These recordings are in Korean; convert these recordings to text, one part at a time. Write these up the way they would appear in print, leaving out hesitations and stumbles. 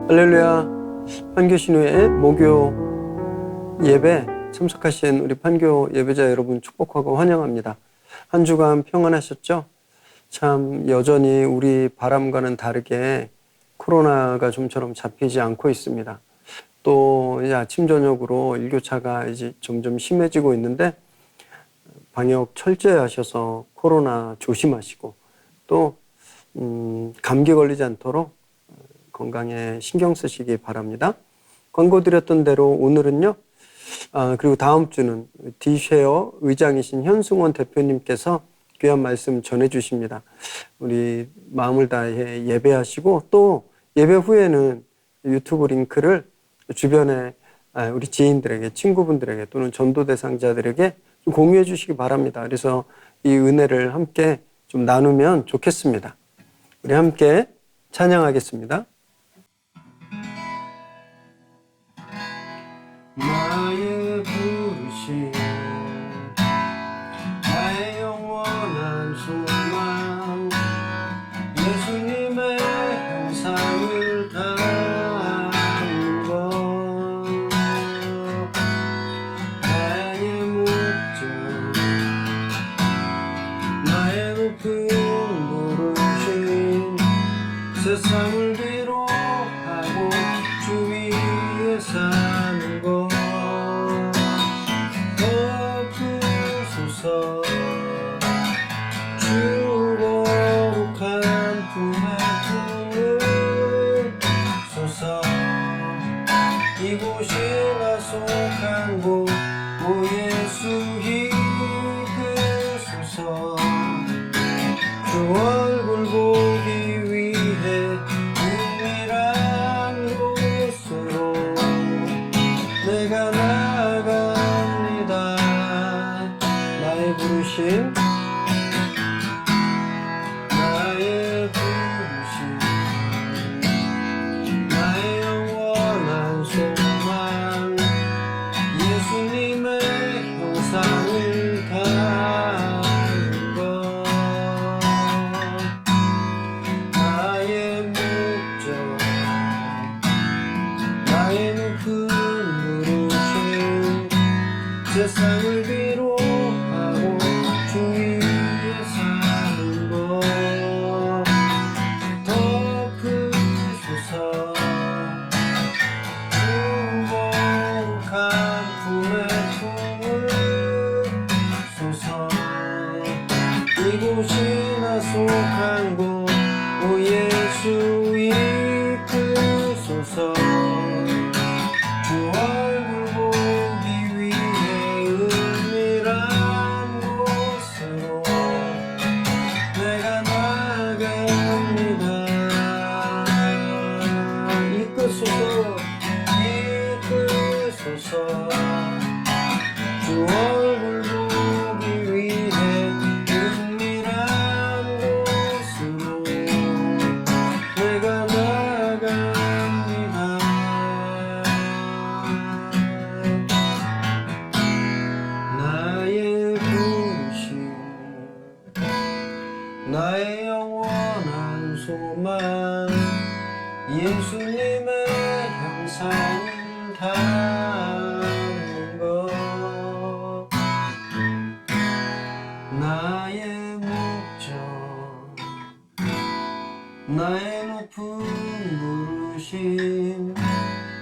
할렐루야. 판교신우의 목요 예배 참석하신 우리 판교 예배자 여러분 축복하고 환영합니다. 한 주간 평안하셨죠? 참 여전히 우리 바람과는 다르게 코로나가 좀처럼 잡히지 않고 있습니다. 또 이제 아침 저녁으로 일교차가 이제 점점 심해지고 있는데 방역 철저히 하셔서 코로나 조심하시고 또 감기 걸리지 않도록 건강에 신경 쓰시기 바랍니다. 광고 드렸던 대로 오늘은요, 그리고 다음 주는 디쉐어 의장이신 현승원 대표님께서 귀한 말씀 전해주십니다. 우리 마음을 다해 예배하시고 또 예배 후에는 유튜브 링크를 주변에 우리 지인들에게, 친구분들에게 또는 전도 대상자들에게 좀 공유해 주시기 바랍니다. 그래서 이 은혜를 함께 좀 나누면 좋겠습니다. 우리 함께 찬양하겠습니다. 나의 부르심 나의 영원한 소망 예수님의 형상을 닮은 것 나의 목적 나의 높은 부르심 세상을 위로하고 주 위에 사는 것 주 거룩한 품에 품으소서 이곳이 나 속한 곳 오 예수 이끄소서 주 얼굴 보기 위해 은밀한 곳으로 내가 나아갑니다. 나의 부르심 나의 부르심 나의 영원한 소망 예수님의 형상을 닮은 것 나의 목적 나의 높은 부르심 세상을 위로하고 주 위에 사는 것 덮으소서 주 거룩한 품에 품으소서 이곳이 나 속한 곳 오 예수 이끄소서 주 얼굴 보기 위해 은밀한 곳으로 내가 나아갑니다. 이끄소서 이끄소서 주 얼굴 보기 위해 은밀한 곳으로 내가 나아갑니다. 나의 부르심 나의 영원한 소망 예수님의 형상을 닮은 것 나의 목적 나의 높은 부르심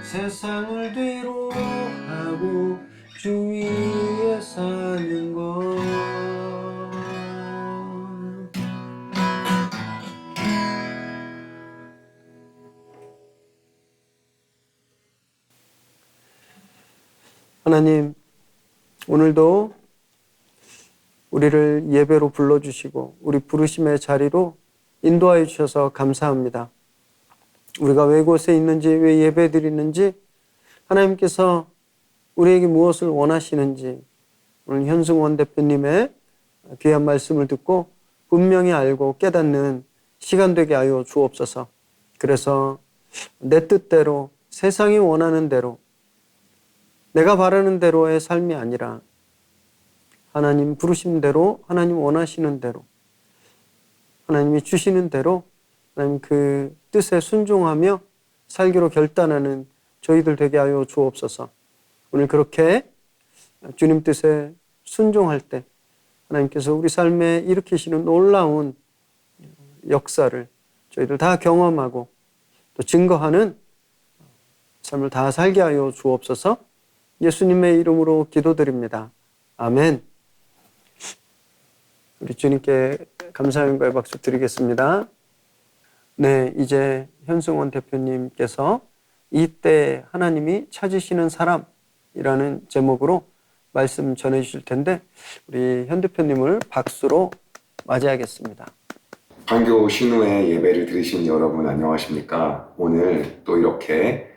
세상을 뒤로하고 주 위에 사는 것 하나님, 오늘도 우리를 예배로 불러주시고 우리 부르심의 자리로 인도하여 주셔서 감사합니다. 우리가 왜 곳에 있는지, 왜 예배 드리는지, 하나님께서 우리에게 무엇을 원하시는지 오늘 현승원 대표님의 귀한 말씀을 듣고 분명히 알고 깨닫는 시간 되게 하여 주옵소서. 그래서 내 뜻대로 세상이 원하는 대로 내가 바라는 대로의 삶이 아니라 하나님 부르신 대로 하나님 원하시는 대로 하나님이 주시는 대로 하나님 그 뜻에 순종하며 살기로 결단하는 저희들 되게 하여 주옵소서. 오늘 그렇게 주님 뜻에 순종할 때 하나님께서 우리 삶에 일으키시는 놀라운 역사를 저희들 다 경험하고 또 증거하는 삶을 다 살게 하여 주옵소서. 예수님의 이름으로 기도드립니다. 아멘. 우리 주님께 감사의 영광의 박수 드리겠습니다. 네, 이제 현승원 대표님께서 이때 하나님이 찾으시는 사람이라는 제목으로 말씀 전해 주실 텐데 우리 현 대표님을 박수로 맞이하겠습니다. 판교 신우회 예배를 들으신 여러분 안녕하십니까? 오늘 또 이렇게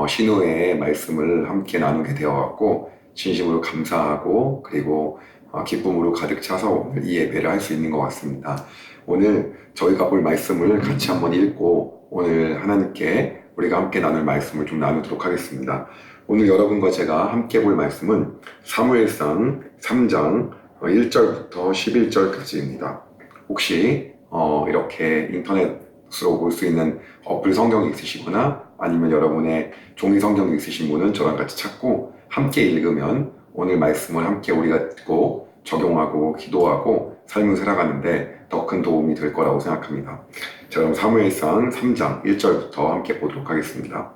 신우회의 말씀을 함께 나누게 되어갖고 진심으로 감사하고 그리고 기쁨으로 가득 차서 오늘 이 예배를 할 수 있는 것 같습니다. 오늘 저희가 볼 말씀을 같이 한번 읽고 오늘 하나님께 우리가 함께 나눌 말씀을 좀 나누도록 하겠습니다. 오늘 여러분과 제가 함께 볼 말씀은 사무엘상 3장 1절부터 11절까지입니다. 혹시 이렇게 인터넷으로 볼 수 있는 어플 성경이 있으시거나 아니면 여러분의 종이 성경이 있으신 분은 저랑 같이 찾고 함께 읽으면 오늘 말씀을 함께 우리가 듣고 적용하고 기도하고 삶을 살아가는데 더 큰 도움이 될 거라고 생각합니다. 자, 그럼 사무엘상 3장 1절부터 함께 보도록 하겠습니다.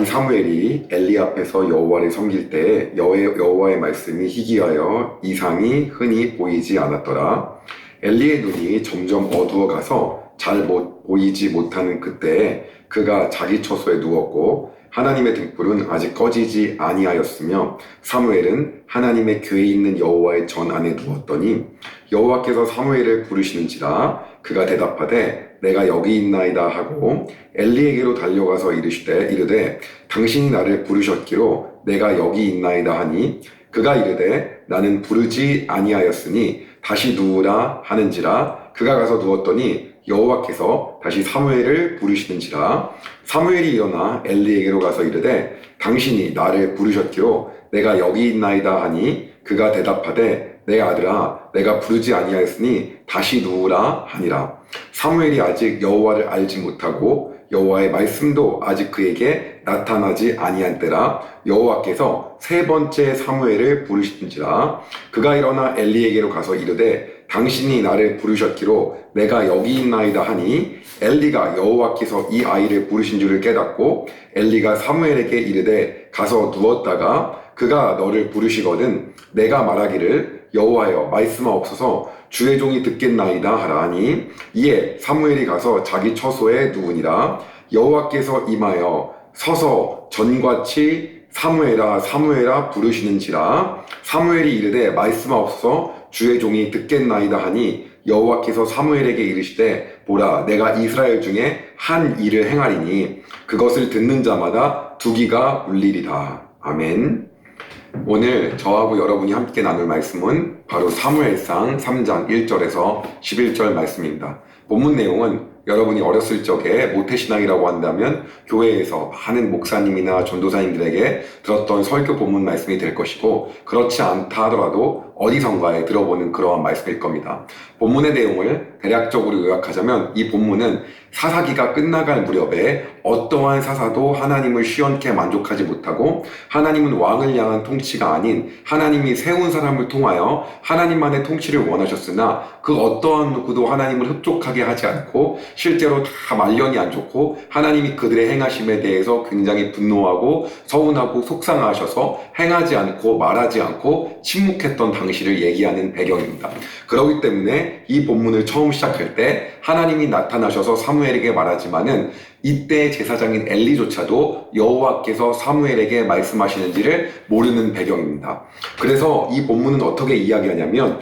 이 사무엘이 엘리 앞에서 여호와를 섬길 때에 여호와의 말씀이 희귀하여 이상이 흔히 보이지 않았더라. 엘리의 눈이 점점 어두워가서 잘 보이지 못하는 그때에 그가 자기 처소에 누웠고 하나님의 등불은 아직 꺼지지 아니하였으며 사무엘은 하나님의 궤에 있는 여호와의 전 안에 누웠더니 여호와께서 사무엘을 부르시는지라 그가 대답하되 내가 여기 있나이다 하고 엘리에게로 달려가서 이르되 당신이 나를 부르셨기로 내가 여기 있나이다 하니 그가 이르되 나는 부르지 아니하였으니 다시 누우라 하는지라 그가 가서 누웠더니 여호와께서 다시 사무엘을 부르시는지라 사무엘이 일어나 엘리에게로 가서 이르되 당신이 나를 부르셨기로 내가 여기 있나이다 하니 그가 대답하되 내 아들아 내가 부르지 아니하였으니 다시 누우라 하니라. 사무엘이 아직 여호와를 알지 못하고 여호와의 말씀도 아직 그에게 나타나지 아니한 때라 여호와께서 세 번째 사무엘을 부르시는지라 그가 일어나 엘리에게로 가서 이르되 당신이 나를 부르셨기로 내가 여기 있나이다 하니 엘리가 여호와께서 이 아이를 부르신 줄을 깨닫고 엘리가 사무엘에게 이르되 가서 누웠다가 그가 너를 부르시거든 내가 말하기를 여호와여 말씀하옵소서 주의 종이 듣겠나이다 하라 하니 이에 사무엘이 가서 자기 처소에 누우니라. 여호와께서 임하여 서서 전같이 사무엘아 사무엘아 부르시는지라 사무엘이 이르되 말씀하옵소서 주의 종이 듣겠나이다 하니 여호와께서 사무엘에게 이르시되 보라 내가 이스라엘 중에 한 일을 행하리니 그것을 듣는 자마다 두기가 울리리라. 아멘. 오늘 저하고 여러분이 함께 나눌 말씀은 바로 사무엘상 3장 1절에서 11절 말씀입니다. 본문 내용은 여러분이 어렸을 적에 모태신앙이라고 한다면 교회에서 많은 목사님이나 전도사님들에게 들었던 설교 본문 말씀이 될 것이고 그렇지 않다 하더라도 어디선가에 들어보는 그러한 말씀일 겁니다. 본문의 내용을 대략적으로 요약하자면 이 본문은 사사기가 끝나갈 무렵에 어떠한 사사도 하나님을 시원케 만족하지 못하고 하나님은 왕을 향한 통치가 아닌 하나님이 세운 사람을 통하여 하나님만의 통치를 원하셨으나 그 어떠한 누구도 하나님을 흡족하게 하지 않고 실제로 다 말년이 안 좋고 하나님이 그들의 행하심에 대해서 굉장히 분노하고 서운하고 속상하셔서 행하지 않고 말하지 않고 침묵했던 당시를 얘기하는 배경입니다. 그렇기 때문에 이 본문을 처음 시작할 때 하나님이 나타나셔서 사무엘에게 말하지만은 이때 제사장인 엘리조차도 여호와께서 사무엘에게 말씀하시는지를 모르는 배경입니다. 그래서 이 본문은 어떻게 이야기하냐면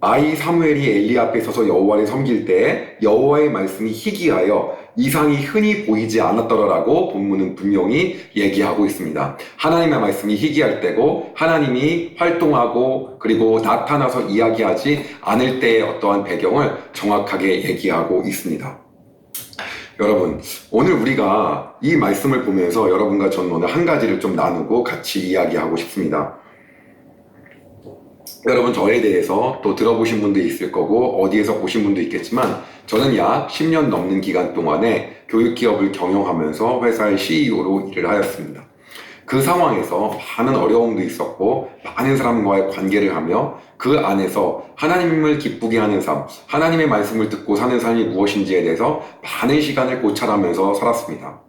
아이 사무엘이 엘리 앞에 서서 여호와를 섬길 때 여호와의 말씀이 희귀하여 이상이 흔히 보이지 않았더라라고 본문은 분명히 얘기하고 있습니다. 하나님의 말씀이 희귀할 때고 하나님이 활동하고 그리고 나타나서 이야기하지 않을 때의 어떠한 배경을 정확하게 얘기하고 있습니다. 여러분, 오늘 우리가 이 말씀을 보면서 여러분과 저는 오늘 한 가지를 좀 나누고 같이 이야기하고 싶습니다. 여러분 저에 대해서 또 들어보신 분도 있을 거고 어디에서 보신 분도 있겠지만 저는 약 10년 넘는 기간 동안에 교육기업을 경영하면서 회사의 CEO로 일을 하였습니다. 그 상황에서 많은 어려움도 있었고 많은 사람과의 관계를 하며 그 안에서 하나님을 기쁘게 하는 삶, 하나님의 말씀을 듣고 사는 삶이 무엇인지에 대해서 많은 시간을 고찰하면서 살았습니다.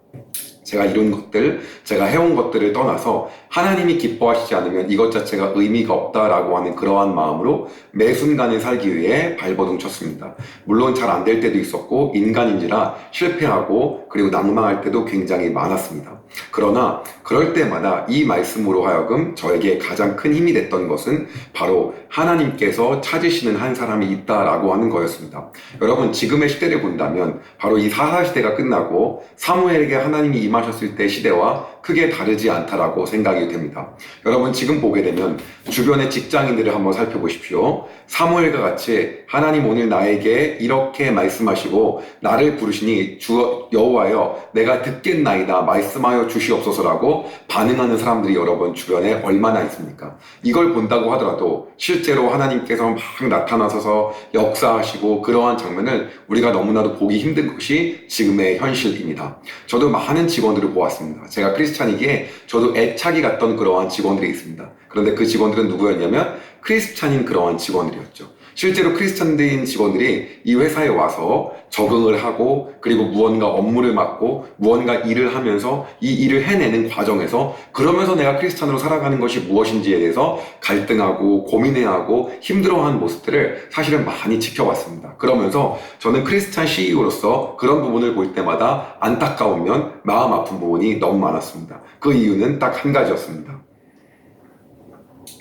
제가 이룬 것들, 제가 해온 것들을 떠나서 하나님이 기뻐하시지 않으면 이것 자체가 의미가 없다라고 하는 그러한 마음으로 매 순간을 살기 위해 발버둥 쳤습니다. 물론 잘 안 될 때도 있었고 인간인지라 실패하고 그리고 낭망할 때도 굉장히 많았습니다. 그러나 그럴 때마다 이 말씀으로 하여금 저에게 가장 큰 힘이 됐던 것은 바로 하나님께서 찾으시는 한 사람이 있다라고 하는 거였습니다. 여러분, 지금의 시대를 본다면 바로 이 사사시대가 끝나고 사무엘에게 하나님이 임하셨을 때 시대와 크게 다르지 않다라고 생각이 됩니다. 여러분, 지금 보게 되면 주변의 직장인들을 한번 살펴보십시오. 사무엘과 같이 하나님 오늘 나에게 이렇게 말씀하시고 나를 부르시니 주 여호와여 내가 듣겠나이다 말씀하여 주시옵소서라고 반응하는 사람들이 여러분 주변에 얼마나 있습니까? 이걸 본다고 하더라도 실제로 하나님께서 막 나타나셔서 역사하시고 그러한 장면을 우리가 너무나도 보기 힘든 것이 지금의 현실입니다. 저도 많은 직원들을 보았습니다. 제가 크리스찬이기에 저도 애착이 갔던 그러한 직원들이 있습니다. 그런데 그 직원들은 누구였냐면 크리스찬인 그러한 직원들이었죠. 실제로 크리스찬인 직원들이 이 회사에 와서 적응을 하고 그리고 무언가 업무를 맡고 무언가 일을 하면서 이 일을 해내는 과정에서 그러면서 내가 크리스찬으로 살아가는 것이 무엇인지에 대해서 갈등하고 고민해하고 힘들어하는 모습들을 사실은 많이 지켜봤습니다. 그러면서 저는 크리스찬 CEO로서 그런 부분을 볼 때마다 안타까우면 마음 아픈 부분이 너무 많았습니다. 그 이유는 딱 한 가지였습니다.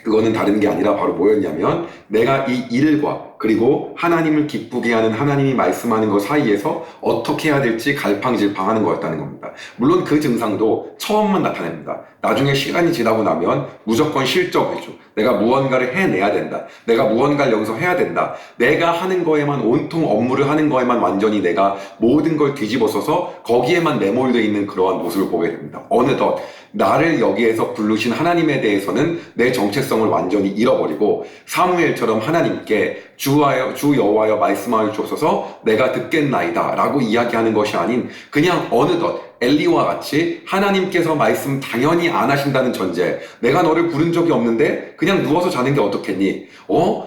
그거는 다른 게 아니라 바로 뭐였냐면 내가 이 일과 그리고 하나님을 기쁘게 하는 하나님이 말씀하는 것 사이에서 어떻게 해야 될지 갈팡질팡하는 거였다는 겁니다. 물론 그 증상도 처음만 나타냅니다. 나중에 시간이 지나고 나면 무조건 실적이죠. 내가 무언가를 해내야 된다. 내가 무언가를 여기서 해야 된다. 내가 하는 거에만 온통 업무를 하는 거에만 완전히 내가 모든 걸 뒤집어서서 거기에만 내몰려 있는 그러한 모습을 보게 됩니다. 어느덧 나를 여기에서 부르신 하나님에 대해서는 내 정체성을 완전히 잃어버리고 사무엘처럼 하나님께 주 여호와여 말씀하여 주옵소서 내가 듣겠나이다 라고 이야기하는 것이 아닌 그냥 어느덧 엘리와 같이 하나님께서 말씀 당연히 안 하신다는 전제, 내가 너를 부른 적이 없는데 그냥 누워서 자는 게 어떻겠니?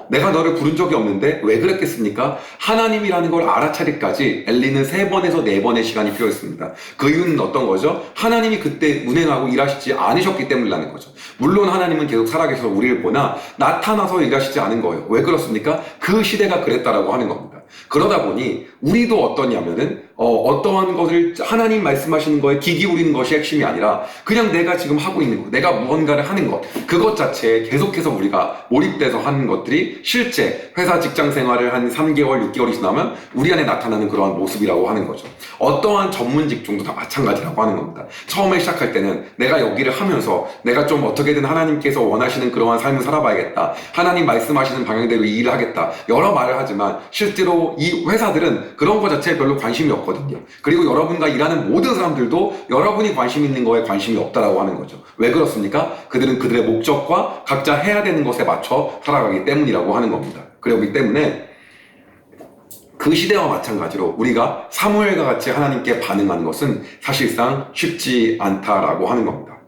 내가 너를 부른 적이 없는데 왜 그랬겠습니까? 하나님이라는 걸 알아차리기까지 엘리는 3번에서 4번의 시간이 필요했습니다. 그 이유는 어떤 거죠? 하나님이 그때 운행하고 일하시지 않으셨기 때문이라는 거죠. 물론 하나님은 계속 살아계셔서 우리를 보나 나타나서 일하시지 않은 거예요. 왜 그렇습니까? 그 시대가 그랬다라고 하는 겁니다. 그러다 보니 우리도 어떠냐면은 어떠한 것을 하나님 말씀하시는 거에 귀 기울이는 것이 핵심이 아니라 그냥 내가 지금 하고 있는 것, 내가 무언가를 하는 것, 그것 자체에 계속해서 우리가 몰입돼서 하는 것들이 실제 회사 직장 생활을 한 3개월, 6개월이 지나면 우리 안에 나타나는 그러한 모습이라고 하는 거죠. 어떠한 전문 직종도 다 마찬가지라고 하는 겁니다. 처음에 시작할 때는 내가 여기를 하면서 내가 좀 어떻게든 하나님께서 원하시는 그러한 삶을 살아봐야겠다. 하나님 말씀하시는 방향대로 이 일을 하겠다. 여러 말을 하지만 실제로 이 회사들은 그런 것 자체에 별로 관심이 없거든요. 그리고 여러분과 일하는 모든 사람들도 여러분이 관심 있는 거에 관심이 없다라고 하는 거죠. 왜 그렇습니까? 그들은 그들의 목적과 각자 해야 되는 것에 맞춰 살아가기 때문이라고 하는 겁니다. 그렇기 때문에 그 시대와 마찬가지로 우리가 사무엘과 같이 하나님께 반응하는 것은 사실상 쉽지 않다라고 하는 겁니다.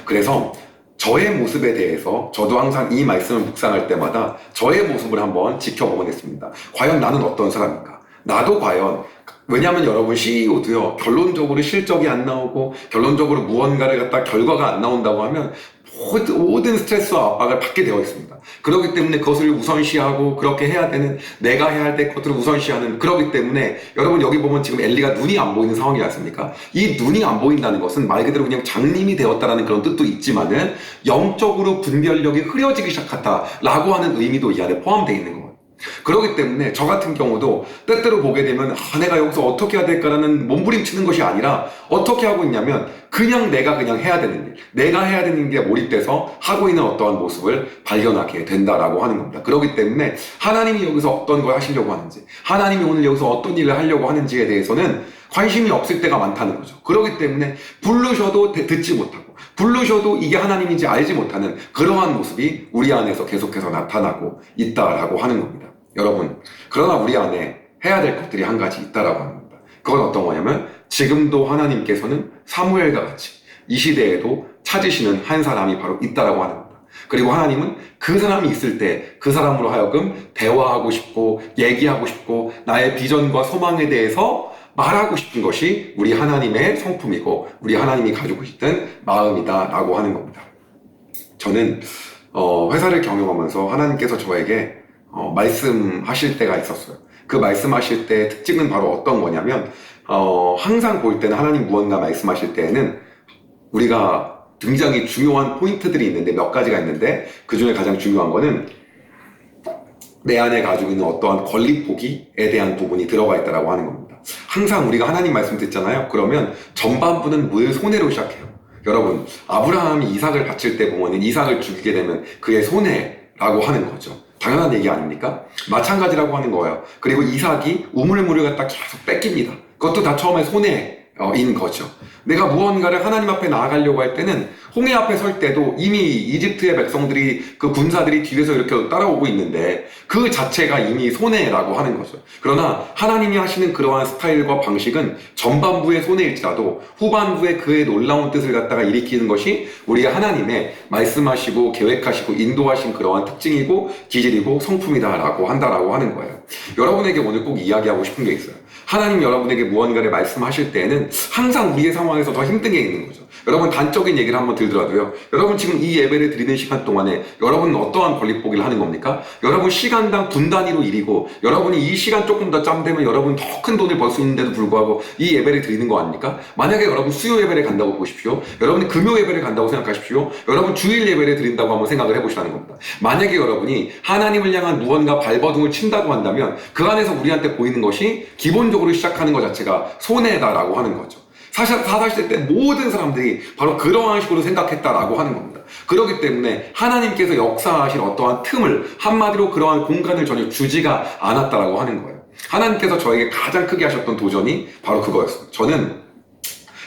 그래서 저의 모습에 대해서 저도 항상 이 말씀을 묵상할 때마다 저의 모습을 한번 지켜보곤 했습니다. 과연 나는 어떤 사람인가? 나도 과연, 왜냐하면 여러분 CEO도요 결론적으로 실적이 안 나오고 결론적으로 무언가를 갖다 결과가 안 나온다고 하면 모든 스트레스와 압박을 받게 되어 있습니다. 그렇기 때문에 그것을 우선시하고 그렇게 해야 되는, 내가 해야 할 때 것들을 우선시하는, 그렇기 때문에 여러분 여기 보면 지금 엘리가 눈이 안 보이는 상황이지 않습니까? 이 눈이 안 보인다는 것은 말 그대로 그냥 장님이 되었다라는 그런 뜻도 있지만은 영적으로 분별력이 흐려지기 시작했다라고 하는 의미도 이 안에 포함되어 있는 겁니다. 그렇기 때문에 저 같은 경우도 때때로 보게 되면 내가 여기서 어떻게 해야 될까라는 몸부림치는 것이 아니라 어떻게 하고 있냐면 그냥 내가 그냥 해야 되는 일, 내가 해야 되는 일에 몰입돼서 하고 있는 어떠한 모습을 발견하게 된다라고 하는 겁니다. 그렇기 때문에 하나님이 여기서 어떤 걸 하시려고 하는지, 하나님이 오늘 여기서 어떤 일을 하려고 하는지에 대해서는 관심이 없을 때가 많다는 거죠. 그렇기 때문에 부르셔도 듣지 못하고 부르셔도 이게 하나님인지 알지 못하는 그러한 모습이 우리 안에서 계속해서 나타나고 있다라고 하는 겁니다. 여러분, 그러나 우리 안에 해야 될 것들이 한 가지 있다라고 합니다. 그건 어떤 거냐면 지금도 하나님께서는 사무엘과 같이 이 시대에도 찾으시는 한 사람이 바로 있다라고 하는 겁니다. 그리고 하나님은 그 사람이 있을 때 그 사람으로 하여금 대화하고 싶고 얘기하고 싶고 나의 비전과 소망에 대해서 말하고 싶은 것이 우리 하나님의 성품이고 우리 하나님이 가지고 있던 마음이다라고 하는 겁니다. 저는 회사를 경영하면서 하나님께서 저에게 말씀하실 때가 있었어요. 그 말씀하실 때 특징은 바로 어떤 거냐면 항상 볼 때는 하나님 무언가 말씀하실 때에는 우리가 굉장히 중요한 포인트들이 있는데 몇 가지가 있는데 그 중에 가장 중요한 거는 내 안에 가지고 있는 어떠한 권리 포기에 대한 부분이 들어가 있다고 하는 겁니다. 항상 우리가 하나님 말씀 듣잖아요. 그러면 전반부는 늘 손해로 시작해요. 여러분, 아브라함이 이삭을 바칠 때 보면 이삭을 죽이게 되면 그의 손해라고 하는 거죠. 당연한 얘기 아닙니까? 마찬가지라고 하는 거예요. 그리고 이삭이 우물물을 갖다 계속 뺏깁니다. 그것도 다 처음에 손해인 거죠. 내가 무언가를 하나님 앞에 나아가려고 할 때는 홍해 앞에 설 때도 이미 이집트의 백성들이 그 군사들이 뒤에서 이렇게 따라오고 있는데 그 자체가 이미 손해라고 하는 거죠. 그러나 하나님이 하시는 그러한 스타일과 방식은 전반부의 손해일지라도 후반부에 그의 놀라운 뜻을 갖다가 일으키는 것이 우리 하나님의 말씀하시고 계획하시고 인도하신 그러한 특징이고 기질이고 성품이다라고 한다라고 하는 거예요. 여러분에게 오늘 꼭 이야기하고 싶은 게 있어요. 하나님 여러분에게 무언가를 말씀하실 때에는 항상 우리의 상황에서 더 힘든 게 있는 거죠. 여러분 단적인 얘기를 한번 들더라도요. 여러분 지금 이 예배를 드리는 시간 동안에 여러분은 어떠한 권리 포기를 하는 겁니까? 여러분 시간당 분 단위로 일이고 여러분이 이 시간 조금 더 짬되면 여러분 더 큰 돈을 벌 수 있는데도 불구하고 이 예배를 드리는 거 아닙니까? 만약에 여러분 수요 예배를 간다고 보십시오. 여러분이 금요 예배를 간다고 생각하십시오. 여러분 주일 예배를 드린다고 한번 생각을 해보시라는 겁니다. 만약에 여러분이 하나님을 향한 무언가 발버둥을 친다고 한다면 그 안에서 우리한테 보이는 것이 기본적으로 시작하는 것 자체가 손해다라고 하는 거죠. 사사시대 때 모든 사람들이 바로 그러한 식으로 생각했다라고 하는 겁니다. 그렇기 때문에 하나님께서 역사하실 어떠한 틈을 한마디로 그러한 공간을 전혀 주지가 않았다라고 하는 거예요. 하나님께서 저에게 가장 크게 하셨던 도전이 바로 그거였어요. 저는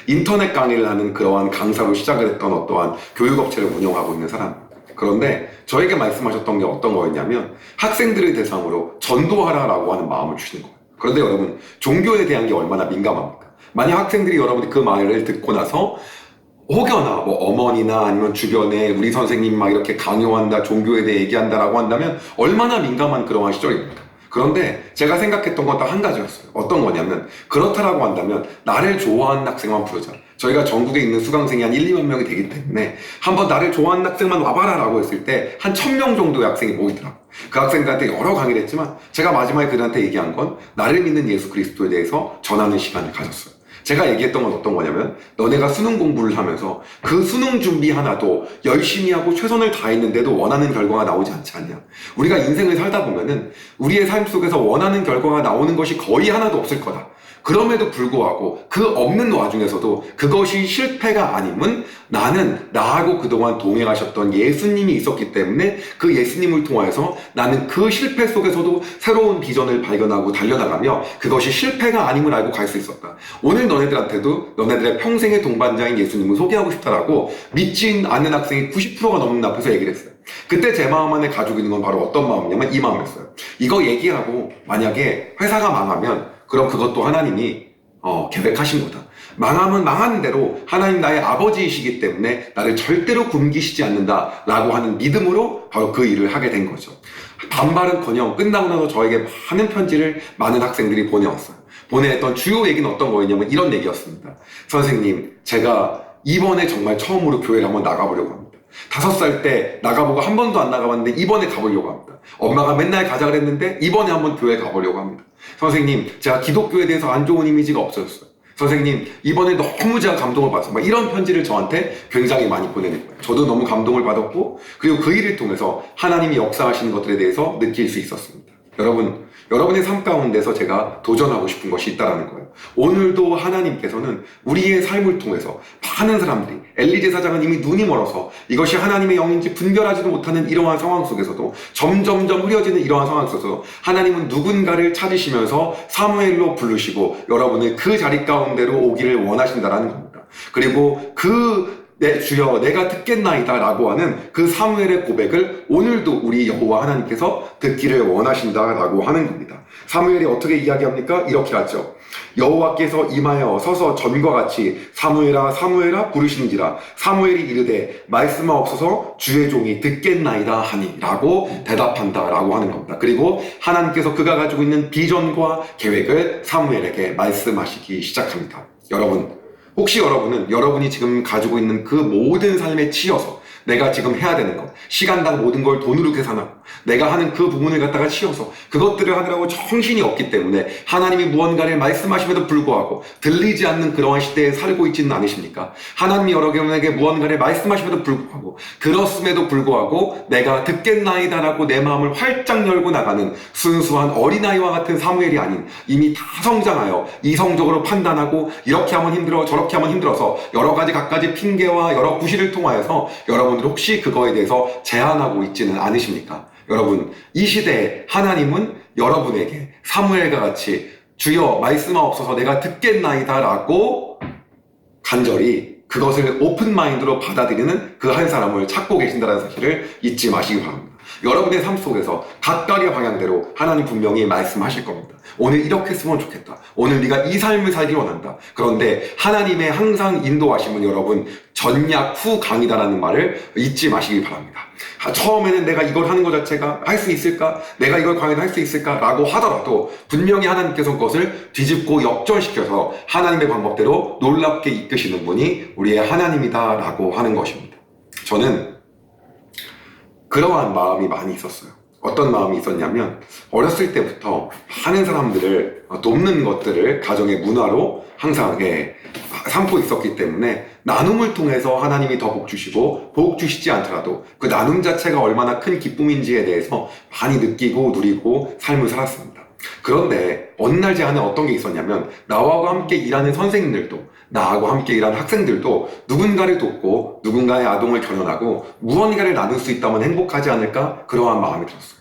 인터넷 강의를 하는 그러한 강사로 시작을 했던 어떠한 교육업체를 운영하고 있는 사람입니다. 그런데 저에게 말씀하셨던 게 어떤 거였냐면 학생들을 대상으로 전도하라라고 하는 마음을 주시는 거예요. 그런데 여러분 종교에 대한 게 얼마나 민감합니까? 만약 학생들이 여러분이 그 말을 듣고 나서 혹여나 뭐 어머니나 아니면 주변에 우리 선생님 막 이렇게 강요한다, 종교에 대해 얘기한다라고 한다면 얼마나 민감한 그러한 시절입니까? 그런데 제가 생각했던 건 딱 한 가지였어요. 어떤 거냐면 그렇다라고 한다면 나를 좋아하는 학생만 부르자. 저희가 전국에 있는 수강생이 한 1, 2만 명이 되기 때문에 한번 나를 좋아하는 학생만 와봐라 라고 했을 때 한 1000명 정도의 학생이 모이더라고요. 그 학생들한테 여러 강의를 했지만 제가 마지막에 그들한테 얘기한 건 나를 믿는 예수 그리스도에 대해서 전하는 시간을 가졌어요. 제가 얘기했던 건 어떤 거냐면 너네가 수능 공부를 하면서 그 수능 준비 하나도 열심히 하고 최선을 다했는데도 원하는 결과가 나오지 않지 않냐. 우리가 인생을 살다 보면은 우리의 삶 속에서 원하는 결과가 나오는 것이 거의 하나도 없을 거다. 그럼에도 불구하고 그 없는 와중에서도 그것이 실패가 아님은 나는 나하고 그동안 동행하셨던 예수님이 있었기 때문에 그 예수님을 통해서 나는 그 실패 속에서도 새로운 비전을 발견하고 달려나가며 그것이 실패가 아님을 알고 갈 수 있었다. 오늘 너네들한테도 너네들의 평생의 동반자인 예수님을 소개하고 싶다라고 믿지 않는 학생이 90%가 넘는 앞에서 얘기를 했어요. 그때 제 마음 안에 가지고 있는 건 바로 어떤 마음이냐면 이 마음이었어요. 이거 얘기하고 만약에 회사가 망하면 그럼 그것도 하나님이 계획하신 거다. 망하면 망하는 대로 하나님 나의 아버지이시기 때문에 나를 절대로 굶기시지 않는다라고 하는 믿음으로 바로 그 일을 하게 된 거죠. 반발은커녕 끝나고 나서 저에게 많은 편지를 많은 학생들이 보내왔어요. 보내왔던 주요 얘기는 어떤 거였냐면 이런 얘기였습니다. 선생님, 제가 이번에 정말 처음으로 교회를 한번 나가보려고 합니다. 5살 때 나가보고 한 번도 안 나가봤는데 이번에 가보려고 합니다. 엄마가 맨날 가자 그랬는데 이번에 한번 교회 가보려고 합니다. 선생님, 제가 기독교에 대해서 안 좋은 이미지가 없어졌어요. 선생님, 이번에 너무 제가 감동을 받았어요. 막 이런 편지를 저한테 굉장히 많이 보내는 거예요. 저도 너무 감동을 받았고 그리고 그 일을 통해서 하나님이 역사하시는 것들에 대해서 느낄 수 있었습니다. 여러분의 삶 가운데서 제가 도전하고 싶은 것이 있다는 거예요. 오늘도 하나님께서는 우리의 삶을 통해서 많은 사람들이 엘리 제사장은 이미 눈이 멀어서 이것이 하나님의 영인지 분별하지도 못하는 이러한 상황 속에서도 점점점 흐려지는 이러한 상황 속에서 하나님은 누군가를 찾으시면서 사무엘로 부르시고 여러분을 그 자리 가운데로 오기를 원하신다라는 겁니다. 그리고 그 주여 내가 듣겠나이다 라고 하는 그 사무엘의 고백을 오늘도 우리 여호와 하나님께서 듣기를 원하신다 라고 하는 겁니다. 사무엘이 어떻게 이야기합니까? 이렇게 하죠. 여호와께서 임하여 서서 전과 같이 사무엘아 사무엘아 부르시는지라 사무엘이 이르되 말씀하옵소서 주의 종이 듣겠나이다 하니 라고 대답한다 라고 하는 겁니다. 그리고 하나님께서 그가 가지고 있는 비전과 계획을 사무엘에게 말씀하시기 시작합니다. 여러분, 혹시 여러분은 여러분이 지금 가지고 있는 그 모든 삶에 치여서 내가 지금 해야 되는 것, 시간당 모든 걸 돈으로 계산하고 내가 하는 그 부분을 갖다가 치워서 그것들을 하느라고 정신이 없기 때문에 하나님이 무언가를 말씀하심에도 불구하고 들리지 않는 그러한 시대에 살고 있지는 않으십니까? 하나님이 여러분에게 무언가를 말씀하심에도 불구하고 그렇음에도 불구하고 내가 듣겠나이다 라고 내 마음을 활짝 열고 나가는 순수한 어린아이와 같은 사무엘이 아닌 이미 다 성장하여 이성적으로 판단하고 이렇게 하면 힘들어 저렇게 하면 힘들어서 여러 가지 갖가지 핑계와 여러 구실을 통하여서 여러분들 혹시 그거에 대해서 제한하고 있지는 않으십니까? 여러분, 이 시대에 하나님은 여러분에게 사무엘과 같이 주여 말씀하옵소서 내가 듣겠나이다 라고 간절히 그것을 오픈 마인드로 받아들이는 그 한 사람을 찾고 계신다는 사실을 잊지 마시기 바랍니다. 여러분의 삶 속에서 각각의 방향대로 하나님 분명히 말씀하실 겁니다. 오늘 이렇게 했으면 좋겠다. 오늘 네가 이 삶을 살기 원한다. 그런데 하나님의 항상 인도하심은 여러분 전약 후 강이다라는 말을 잊지 마시기 바랍니다. 처음에는 내가 이걸 하는 것 자체가 할 수 있을까? 내가 이걸 과연 할 수 있을까? 라고 하더라도 분명히 하나님께서 그것을 뒤집고 역전시켜서 하나님의 방법대로 놀랍게 이끄시는 분이 우리의 하나님이다 라고 하는 것입니다. 저는 그러한 마음이 많이 있었어요. 어떤 마음이 있었냐면 어렸을 때부터 많은 사람들을 돕는 것들을 가정의 문화로 항상 삼고 있었기 때문에 나눔을 통해서 하나님이 더 복 주시고 복 주시지 않더라도 그 나눔 자체가 얼마나 큰 기쁨인지에 대해서 많이 느끼고 누리고 삶을 살았습니다. 그런데 어느 날 제 안에 어떤 게 있었냐면 나와 함께 일하는 선생님들도 나하고 함께 일하는 학생들도 누군가를 돕고 누군가의 아동을 겨냥하고 무언가를 나눌 수 있다면 행복하지 않을까? 그러한 마음이 들었어요.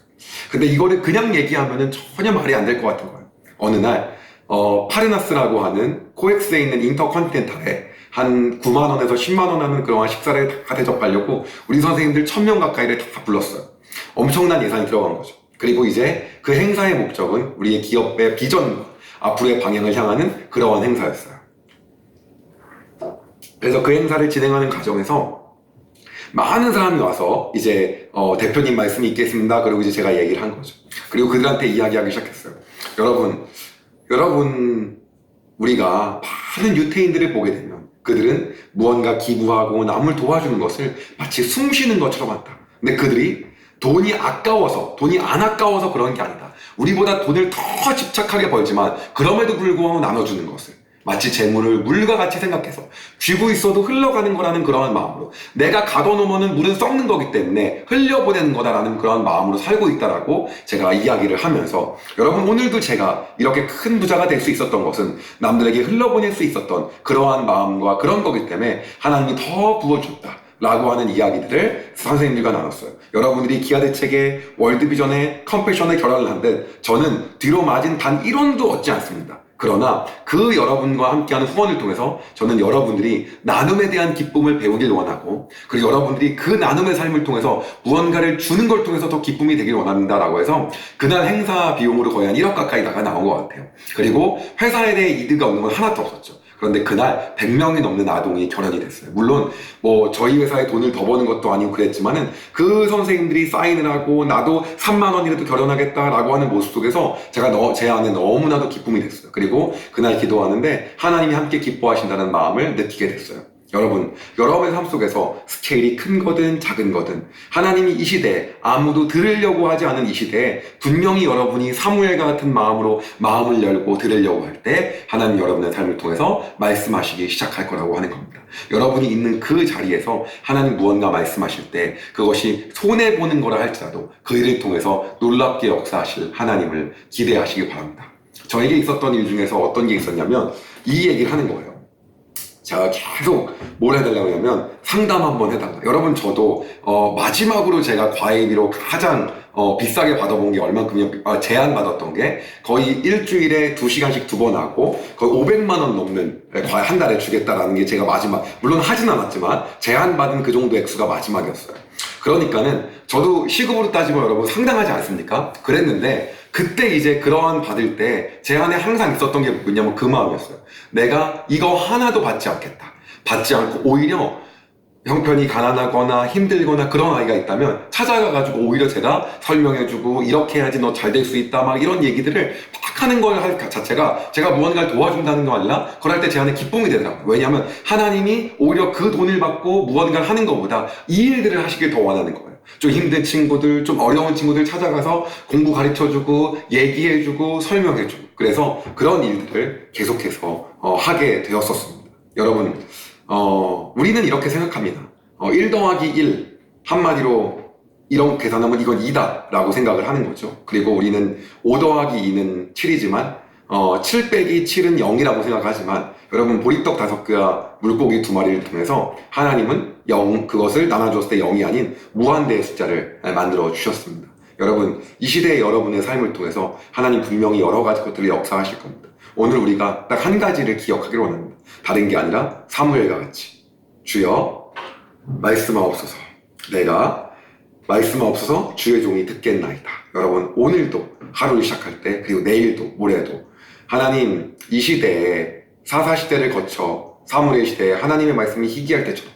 근데 이거를 그냥 얘기하면 전혀 말이 안 될 것 같은 거예요. 어느 날 파르나스라고 하는 코엑스에 있는 인터컨티넨탈에 한 9만 원에서 10만 원 하는 그러한 식사를 다 대접하려고 우리 선생님들 1000명 가까이를 다 불렀어요. 엄청난 예산이 들어간 거죠. 그리고 이제 그 행사의 목적은 우리의 기업의 비전과 앞으로의 방향을 향하는 그러한 행사였어요. 그래서 그 행사를 진행하는 과정에서 많은 사람이 와서 이제 대표님 말씀이 있겠습니다. 그리고 이제 제가 얘기를 한 거죠. 그리고 그들한테 이야기하기 시작했어요. 여러분 우리가 많은 유태인들을 보게 되면 그들은 무언가 기부하고 남을 도와주는 것을 마치 숨 쉬는 것처럼 한다. 근데 그들이 돈이 안 아까워서 그런 게 아니다. 우리보다 돈을 더 집착하게 벌지만 그럼에도 불구하고 나눠주는 것을 마치 재물을 물과 같이 생각해서 쥐고 있어도 흘러가는 거라는 그러한 마음으로 내가 가둬놓으면 물은 썩는 거기 때문에 흘려보내는 거다라는 그러한 마음으로 살고 있다라고 제가 이야기를 하면서 여러분 오늘도 제가 이렇게 큰 부자가 될 수 있었던 것은 남들에게 흘려보낼 수 있었던 그러한 마음과 그런 거기 때문에 하나님이 더 부어줬다 라고 하는 이야기들을 선생님들과 나눴어요. 여러분들이 기아대책에 월드비전에 컴패션에 결혼을 한 듯 저는 뒤로 맞은 단 1원도 얻지 않습니다. 그러나 그 여러분과 함께하는 후원을 통해서 저는 여러분들이 나눔에 대한 기쁨을 배우길 원하고 그리고 여러분들이 그 나눔의 삶을 통해서 무언가를 주는 걸 통해서 더 기쁨이 되길 원한다라고 해서 그날 행사 비용으로 거의 한 1억 가까이 나온 것 같아요. 그리고 회사에 대해 이득이 없는 건 하나도 없었죠. 그런데 그날 100명이 넘는 아동이 결혼이 됐어요. 물론 저희 회사에 돈을 더 버는 것도 아니고 그랬지만은 그 선생님들이 사인을 하고 나도 3만 원이라도 결혼하겠다라고 하는 모습 속에서 제 안에 너무나도 기쁨이 됐어요. 그리고 그날 기도하는데 하나님이 함께 기뻐하신다는 마음을 느끼게 됐어요. 여러분, 여러분의 삶 속에서 스케일이 큰 거든 작은 거든 하나님이 이 시대에 아무도 들으려고 하지 않은 이 시대에 분명히 여러분이 사무엘과 같은 마음으로 마음을 열고 들으려고 할 때 하나님 여러분의 삶을 통해서 말씀하시기 시작할 거라고 하는 겁니다. 여러분이 있는 그 자리에서 하나님 무언가 말씀하실 때 그것이 손해보는 거라 할지라도 그 일을 통해서 놀랍게 역사하실 하나님을 기대하시기 바랍니다. 저에게 있었던 일 중에서 어떤 게 있었냐면 이 얘기를 하는 거예요. 제가 계속 뭘 해달라고 하냐면 상담 한번 해달라. 여러분 저도 마지막으로 제가 과외비로 가장 비싸게 받아본 게 얼만큼이냐, 제한 받았던 게 거의 일주일에 2시간씩 2번 하고 거의 500만 원 넘는 과외 한 달에 주겠다라는 게 제가 마지막, 물론 하진 않았지만 제한 받은 그 정도 액수가 마지막이었어요. 그러니까는 저도 시급으로 따지면 여러분 상당하지 않습니까? 그랬는데 그때 이제 그러한 받을 때 제 안에 항상 있었던 게 뭐냐면 그 마음이었어요. 내가 이거 하나도 받지 않겠다. 받지 않고 오히려 형편이 가난하거나 힘들거나 그런 아이가 있다면 찾아가가지고 오히려 제가 설명해주고 이렇게 해야지 너 잘 될 수 있다 막 이런 얘기들을 막 하는 걸 할 자체가 제가 무언가를 도와준다는 거 아니라 그걸 할 때 제 안에 기쁨이 되더라고요. 왜냐하면 하나님이 오히려 그 돈을 받고 무언가를 하는 것보다 이 일들을 하시길 더 원하는 거예요. 좀 힘든 친구들, 좀 어려운 친구들 찾아가서 공부 가르쳐주고 얘기해주고 설명해주고 그래서 그런 일들을 계속해서 하게 되었었습니다. 여러분 우리는 이렇게 생각합니다. 1 더하기 1 한마디로 이런 계산하면 이건 2다 라고 생각을 하는 거죠. 그리고 우리는 5 더하기 2는 7이지만 7 빼기 7은 0이라고 생각하지만 여러분 보리떡 5개와 물고기 2마리를 통해서 하나님은 그것을 나눠줬을 때 0이 아닌 무한대의 숫자를 만들어 주셨습니다. 여러분 이 시대의 여러분의 삶을 통해서 하나님 분명히 여러 가지 것들을 역사하실 겁니다. 오늘 우리가 딱 한 가지를 기억하기를 원합니다. 다른 게 아니라 사무엘과 같이 주여 말씀하옵소서. 내가 말씀하옵소서 주의 종이 듣겠나이다. 여러분 오늘도 하루를 시작할 때 그리고 내일도 모레도 하나님 이 시대에 사사시대를 거쳐 사무엘 시대에 하나님의 말씀이 희귀할 때처럼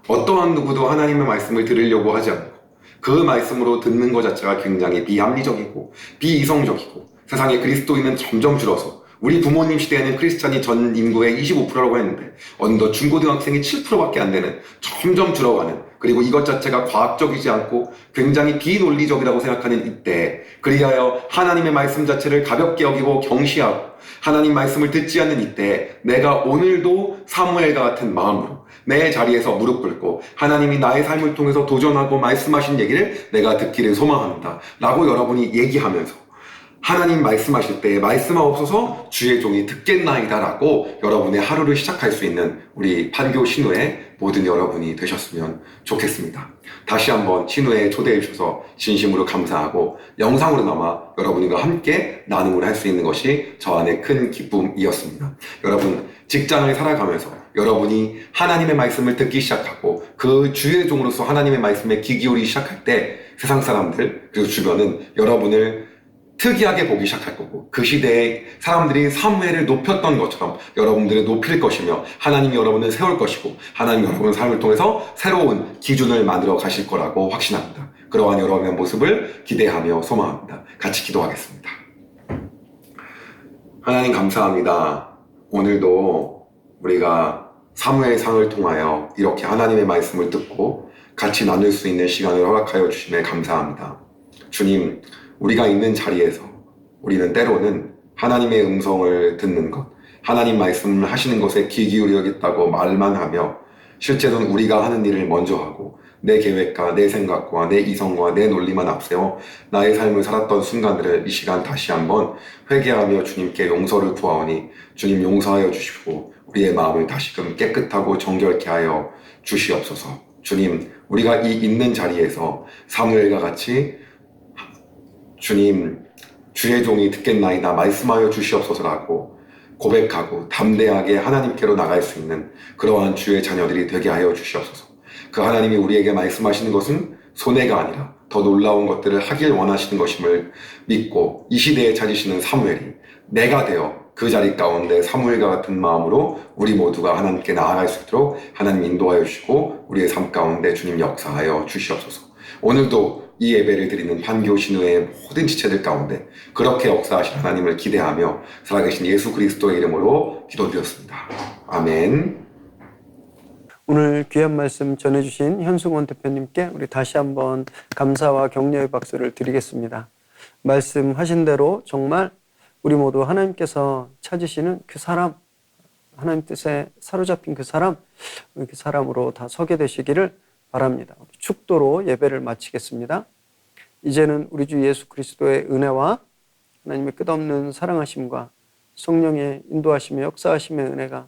어떠한 누구도 하나님의 말씀을 들으려고 하지 않고 그 말씀으로 듣는 것 자체가 굉장히 비합리적이고 비이성적이고 세상에 그리스도인은 점점 줄어서 우리 부모님 시대에는 크리스찬이 전 인구의 25%라고 했는데 어느덧 중고등학생이 7%밖에 안 되는 점점 줄어가는 그리고 이것 자체가 과학적이지 않고 굉장히 비논리적이라고 생각하는 이때 그리하여 하나님의 말씀 자체를 가볍게 여기고 경시하고 하나님 말씀을 듣지 않는 이때 내가 오늘도 사무엘과 같은 마음으로 내 자리에서 무릎 꿇고 하나님이 나의 삶을 통해서 도전하고 말씀하신 얘기를 내가 듣기를 소망합니다 라고 여러분이 얘기하면서 하나님 말씀하실 때 말씀하옵소서 주의 종이 듣겠나이다 라고 여러분의 하루를 시작할 수 있는 우리 판교 신우의 모든 여러분이 되셨으면 좋겠습니다. 다시 한번 신우에 초대해 주셔서 진심으로 감사하고 영상으로나마 여러분과 함께 나눔을 할 수 있는 것이 저 안의 큰 기쁨이었습니다. 여러분 직장을 살아가면서 여러분이 하나님의 말씀을 듣기 시작하고 그 주의 종으로서 하나님의 말씀에 귀 기울이기 시작할 때 세상 사람들 그리고 주변은 여러분을 특이하게 보기 시작할 거고 그 시대에 사람들이 사무엘을 높였던 것처럼 여러분들을 높일 것이며 하나님이 여러분을 세울 것이고 하나님이 여러분의 삶을 통해서 새로운 기준을 만들어 가실 거라고 확신합니다. 그러한 여러분의 모습을 기대하며 소망합니다. 같이 기도하겠습니다. 하나님 감사합니다. 오늘도 우리가 사무엘상을 통하여 이렇게 하나님의 말씀을 듣고 같이 나눌 수 있는 시간을 허락하여 주심에 감사합니다. 주님 우리가 있는 자리에서 우리는 때로는 하나님의 음성을 듣는 것, 하나님 말씀을 하시는 것에 귀 기울여야겠다고 말만 하며 실제로는 우리가 하는 일을 먼저 하고 내 계획과 내 생각과 내 이성과 내 논리만 앞세워 나의 삶을 살았던 순간들을 이 시간 다시 한번 회개하며 주님께 용서를 구하오니 주님 용서하여 주시고 우리의 마음을 다시금 깨끗하고 정결케 하여 주시옵소서. 주님 우리가 이 있는 자리에서 사무엘과 같이 주님 주의 종이 듣겠나이다 말씀하여 주시옵소서라고 고백하고 담대하게 하나님께로 나갈 수 있는 그러한 주의 자녀들이 되게 하여 주시옵소서. 그 하나님이 우리에게 말씀하시는 것은 손해가 아니라 더 놀라운 것들을 하길 원하시는 것임을 믿고 이 시대에 찾으시는 사무엘이 내가 되어 그 자리 가운데 사무엘과 같은 마음으로 우리 모두가 하나님께 나아갈 수 있도록 하나님 인도하여 주시고 우리의 삶 가운데 주님 역사하여 주시옵소서. 오늘도 이 예배를 드리는 판교 신우의 모든 지체들 가운데 그렇게 역사하신 하나님을 기대하며 살아계신 예수 그리스도의 이름으로 기도드렸습니다. 아멘. 오늘 귀한 말씀 전해주신 현승원 대표님께 우리 다시 한번 감사와 격려의 박수를 드리겠습니다. 말씀하신 대로 정말 우리 모두 하나님께서 찾으시는 그 사람, 하나님 뜻에 사로잡힌 그 사람으로 다 서게 되시기를 바랍니다. 축도로 예배를 마치겠습니다. 이제는 우리 주 예수 그리스도의 은혜와 하나님의 끝없는 사랑하심과 성령의 인도하심의 역사하심의 은혜가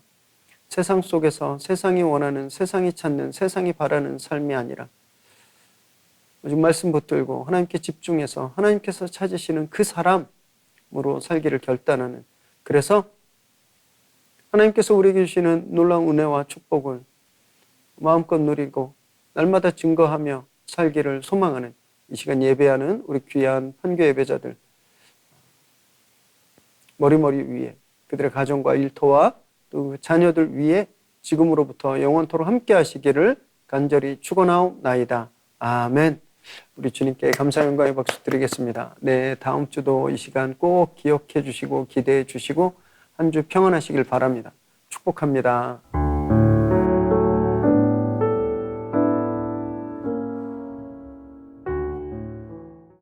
세상 속에서 세상이 원하는, 세상이 찾는, 세상이 바라는 삶이 아니라 오직 말씀 붙들고 하나님께 집중해서 하나님께서 찾으시는 그 사람으로 살기를 결단하는, 그래서 하나님께서 우리에게 주시는 놀라운 은혜와 축복을 마음껏 누리고 날마다 증거하며 살기를 소망하는 이 시간 예배하는 우리 귀한 판교 예배자들, 머리머리 위에 그들의 가정과 일터와 또 자녀들 위에 지금으로부터 영원토록 함께 하시기를 간절히 축원하옵나이다. 아멘. 우리 주님께 감사 영광의 박수 드리겠습니다. 네, 다음 주도 이 시간 꼭 기억해 주시고 기대해 주시고 한 주 평안하시길 바랍니다. 축복합니다.